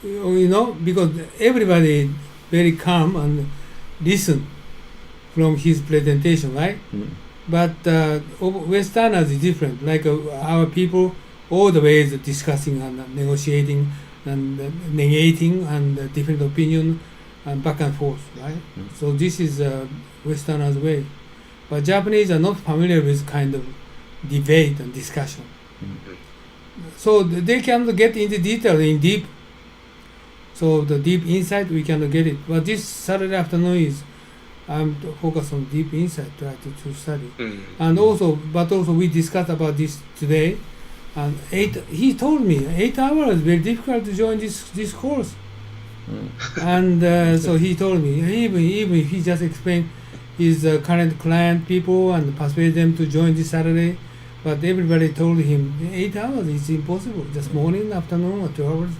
because everybody very calm and listen from his presentation, right? But Westerners is different. Like our people, all the ways discussing and negotiating and negating and different opinion and back and forth, right? So this is Westerners' way. But Japanese are not familiar with kind of debate and discussion. So they cannot get into detail in deep. So the deep insight we cannot get it. But this Saturday afternoon is I'm focused on deep insight, try to study. And also we discussed about this today. And he told me 8 hours very difficult to join this course. And so he told me even if he just explained his current client people and persuade them to join this Saturday, but everybody told him 8 hours is impossible, just morning, afternoon, or 2 hours,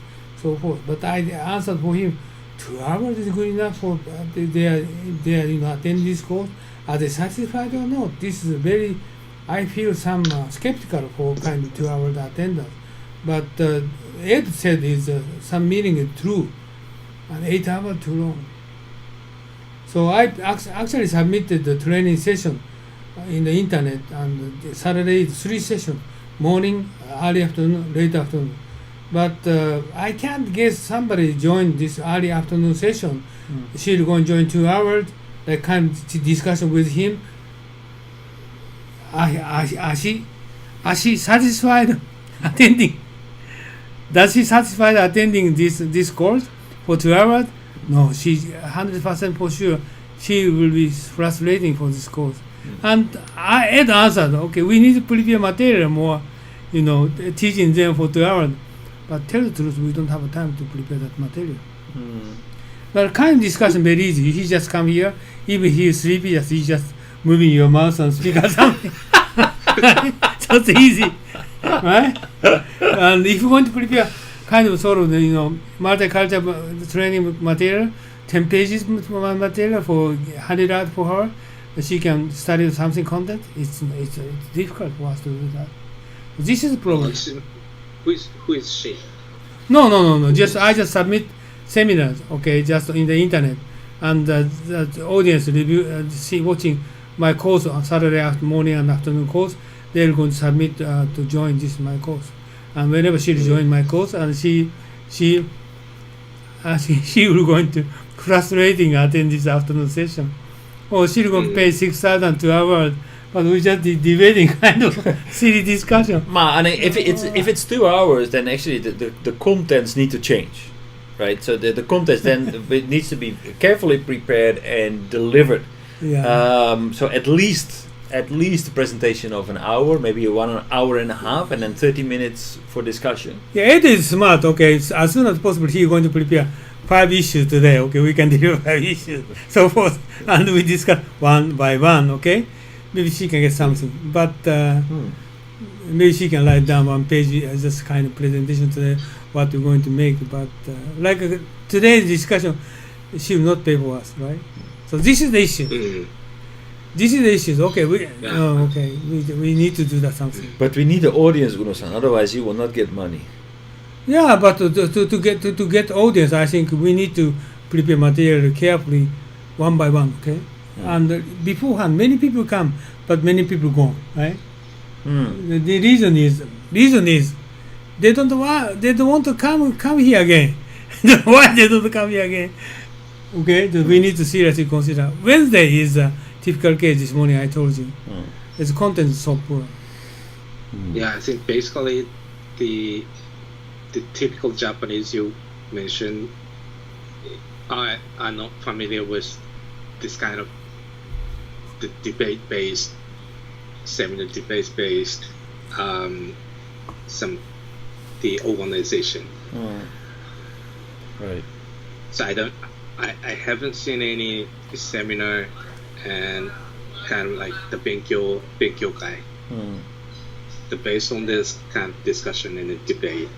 so forth. But I answered for him, 2 hours is good enough for they attend this course. Are they satisfied or not? This is very, I feel some skeptical for kind of 2 hours attendance. But Ed said is some meaning is true, and 8 hours too long. So I actually submitted the training session in the internet, and Saturday is 3 sessions, morning, early afternoon, late afternoon. But I can't guess somebody joined this early afternoon session. She'll go and join 2 hours, like kind of discussion with him. Are she satisfied attending? Does she satisfied attending this course for 2 hours? No, she's 100% for sure. She will be frustrating for this course. And Ed answered, okay, we need to prepare material more, teaching them for 2 hours. But tell the truth, we don't have time to prepare that material. But kind of discussion very easy. He just come here, even he is sleepy, he's just moving your mouth and speak or something. So it's easy, right? And if you want to prepare kind of sort of multicultural training material, 10 pages material for 100 hours for her, she can study something content. It's difficult for us to do that. This is the problem. Who is she? No. I just submit seminars, okay, just in the internet, and the audience review, watching my course on Saturday morning and afternoon course. They're going to submit to join this my course, and whenever she join my course, and she will going to frustrating attend this afternoon session. Or she'll going to pay 6,000 to hours. But we just debating kind of silly discussion. And if it's 2 hours, then actually the contents need to change, right? So the contents then it needs to be carefully prepared and delivered. Yeah. So at least a presentation of an hour, maybe 1 hour and a half, and then 30 minutes for discussion. Yeah, it is smart. Okay, as soon as possible, he's going to prepare 5 issues today. Okay, we can deliver 5 issues, so forth, and we discuss one by one. Okay. Maybe she can get something, but maybe she can write down 1 page as just kind of presentation today what we're going to make. But like today's discussion, she will not pay for us, right? So this is the issue. This is the issue. Okay, we need to do that something. But we need the audience, Uno-san. Otherwise, you will not get money. Yeah, but to get audience, I think we need to prepare material carefully, one by one. Okay. And beforehand, many people come, but many people go, right? The reason is they don't want to come here again. Why they don't come here again? Okay, we need to seriously consider. Wednesday is a typical case. This morning I told you, its content is so poor. Yeah, I think basically the typical Japanese you mentioned are not familiar with this kind of the debate-based seminar, debate-based the organization. Right. So I haven't seen any seminar and kind of like the Benkyo guy. Based on this kind of discussion and debate.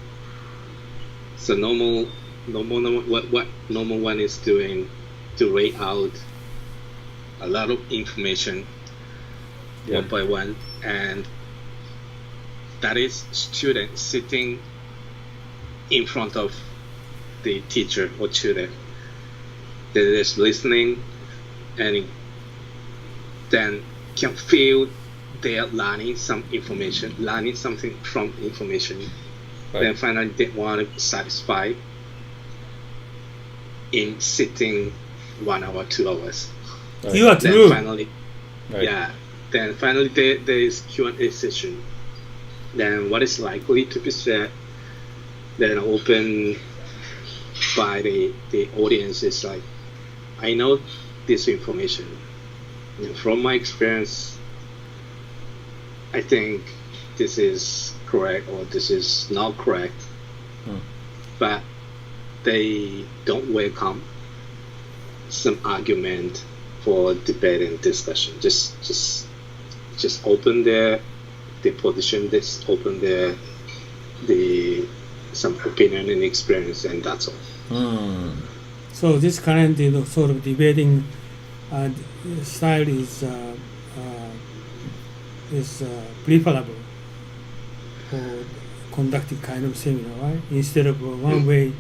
So normal what normal one is doing to lay out a lot of information one by one, and that is students sitting in front of the teacher or tutor. They're just listening and then can feel they are learning some information, learning something from information. Right. Then finally they want to be satisfied in sitting 1 hour, 2 hours. Right. You are Then true. finally, Right. yeah. Then finally there is Q&A session. Then what is likely to be said, then open by the audience is like, I know this information. And from my experience, I think this is correct or this is not correct. But they don't welcome some argument for debate and discussion. Just open their position, just open their some opinion and experience, and that's all. So this current sort of debating style is preferable for conducting kind of seminar, right? Instead of a one-way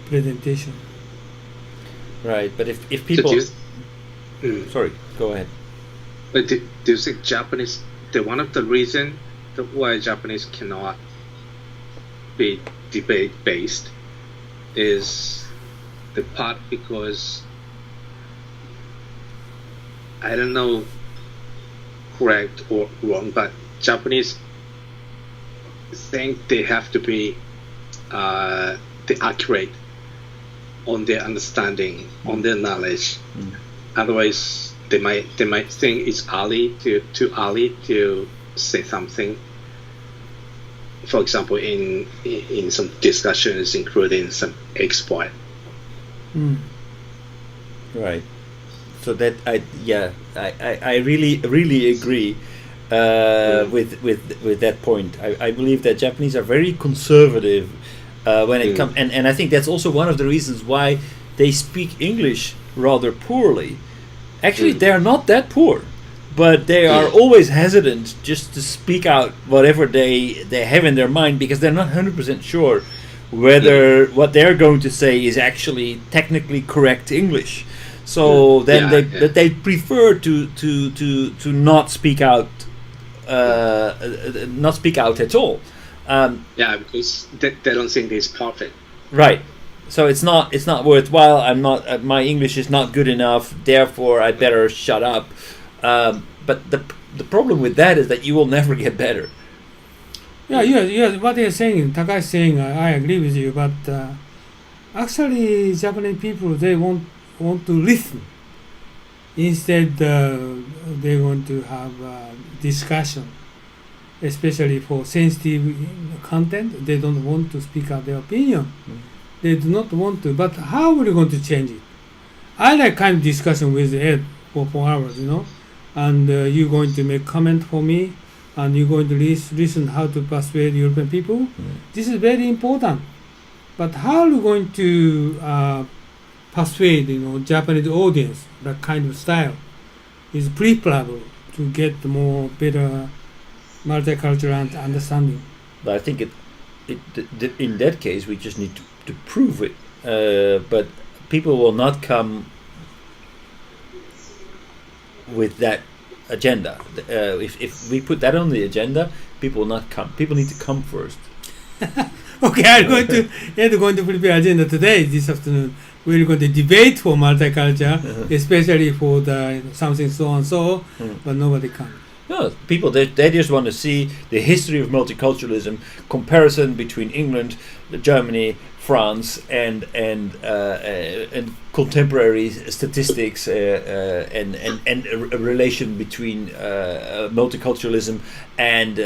presentation. Right, but if So people... do you, Sorry, go ahead. but do you think Japanese, one of the reasons why Japanese cannot be debate based is the part because I don't know correct or wrong, but Japanese think they have to be accurate on their understanding, on their knowledge. Otherwise, they might think it's too early to say something. For example, in some discussions, including some export. Right. So that I really agree with that point. I believe that Japanese are very conservative when it comes, and I think that's also one of the reasons why they speak English rather poorly. Actually, they are not that poor, but they are always hesitant just to speak out whatever they have in their mind because they're not 100% sure whether what they're going to say is actually technically correct English. So then they prefer to not speak out, at all. Because they don't think it's perfect. Right. So it's not worthwhile. I'm not. My English is not good enough. Therefore, I better shut up. But the problem with that is that you will never get better. Yeah. What you're saying, Takai is saying, I agree with you. But actually, Japanese people, they want to listen. Instead, they want to have discussion, especially for sensitive content. They don't want to speak out their opinion. They do not want to. But how are we going to change it? I like kind of discussion with Ed for 4 hours, and you're going to make comment for me, and you're going to listen how to persuade European people. This is very important. But how are we going to persuade Japanese audience? That kind of style is preferable to get more better multicultural understanding. But I think in that case we just need to prove it. But people will not come with that agenda. If we put that on the agenda, people will not come. People need to come first. Okay, I'm going to prepare agenda today, this afternoon. We're going to debate for multiculture, especially for the something so and so, but nobody comes. No, people they just want to see the history of multiculturalism, comparison between England, Germany, France, and contemporary statistics, and a relation between multiculturalism and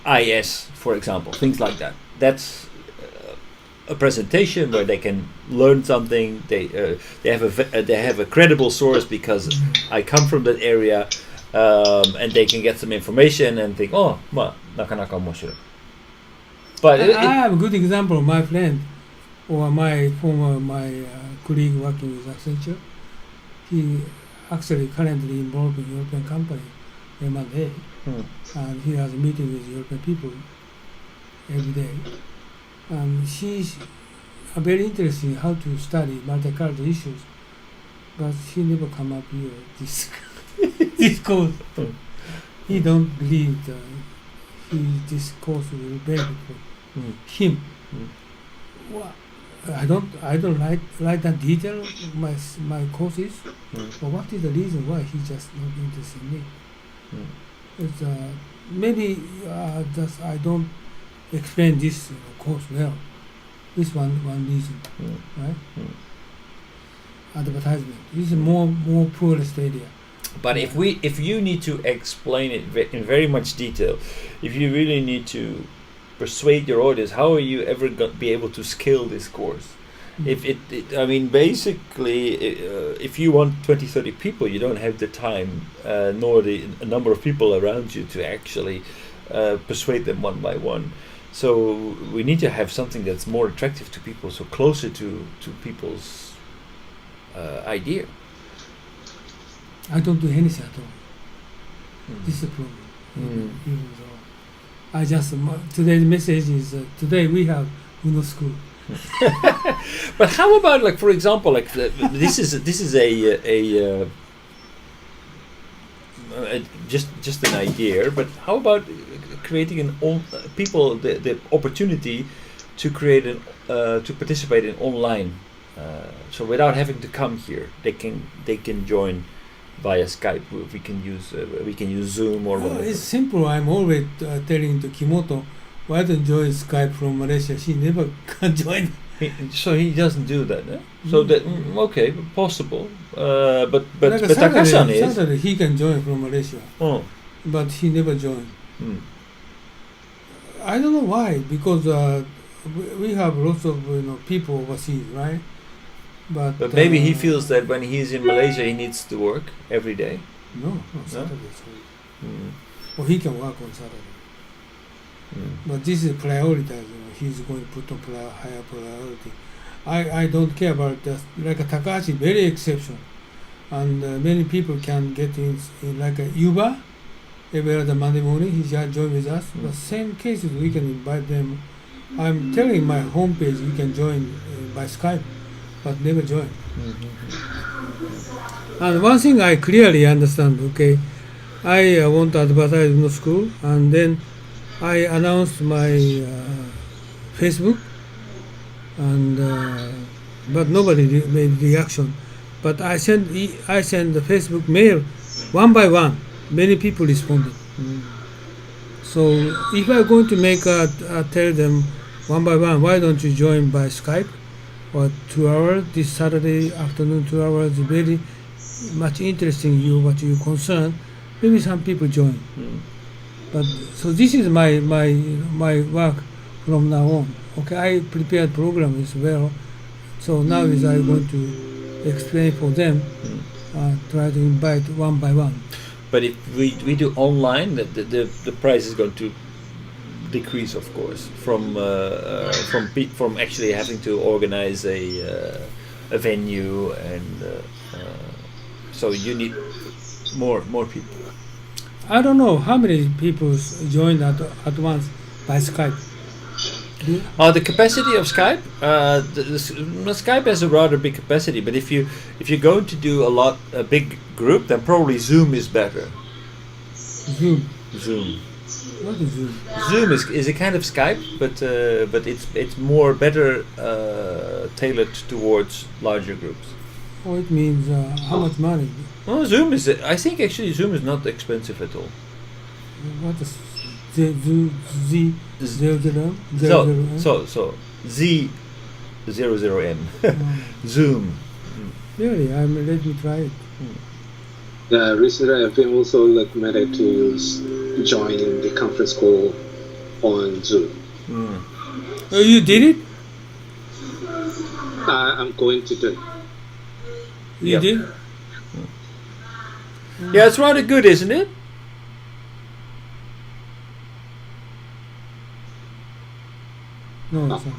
IS, for example, things like that. That's a presentation where they can learn something. They have a credible source because I come from that area. And they can get some information and think, nakanaka omoshiroi. But I have a good example. My friend, or my colleague working with Accenture, he actually currently involved in European company, M&A, and he has a meeting with European people every day. And very interesting how to study multicultural issues, but he never come up here this this course. He don't believe that this course will be benefit for him. Well, I don't like that detail of my courses. But what is the reason why he just not interested in me? It's, maybe just I don't explain this course well. This one reason, right? Advertisement. This is more poorest area. But if you need to explain it in very much detail, if you really need to persuade your audience, how are you ever going to be able to scale this course? If I mean, basically, if you want 20, 30 people, you don't have the time nor the number of people around you to actually persuade them one by one. So we need to have something that's more attractive to people, so closer to people's idea. I don't do anything at all. This is the problem. Even though I just today's message is today we have Uno school. But how about, like, for example, like this is a just an idea, but how about creating people the opportunity to create to participate in online, so without having to come here, they can join via Skype. We can use Zoom or whatever. It's simple. I'm always telling to Kimoto, why don't join Skype from Malaysia? She never can join. So he doesn't do that. Eh? So that okay, possible. But like Takasan is. Saturday he can join from Malaysia. Oh. But he never joined. I don't know why, because we have lots of people overseas, right? But maybe he feels that when he's in Malaysia, he needs to work every day. No, Saturday. Or he can work on Saturday. But this is prioritized. He's going to put on higher priority. I don't care about that. Like Takahashi, very exceptional, and many people can get in like a Uber. Every other Monday morning, he just join with us. But same cases, we can invite them. I'm telling my homepage, you can join by Skype, but never join. And one thing I clearly understand. Okay, I want to advertise in the school, and then I announced my Facebook, and but nobody made reaction. But I send the Facebook mail one by one. Many people responded. So if I'm going to make tell them one by one, why don't you join by Skype or 2 hours this Saturday afternoon? 2 hours very much interesting you what you concern. Maybe some people join. But so this is my work from now on. Okay, I prepared program as well. So now is I going to explain for them, try to invite one by one. But if we do online, the price is going to decrease, of course, from actually having to organize a venue, and so you need more people. I don't know how many people joined at once by Skype. The capacity of Skype, Skype has a rather big capacity, but if you're going to do a big group, then probably Zoom is better. Zoom. What is Zoom? Zoom is a kind of Skype, but it's more better tailored towards larger groups. Oh, it means how much money? Oh, Zoom is. I think actually Zoom is not expensive at all. What is Z00M? So Z00M. Zoom. Really? Let me try it. Recently I've been also managed to join the conference call on Zoom. Oh, you did it? I'm going to do it. You did? Yeah, it's rather good, isn't it? No, it's not.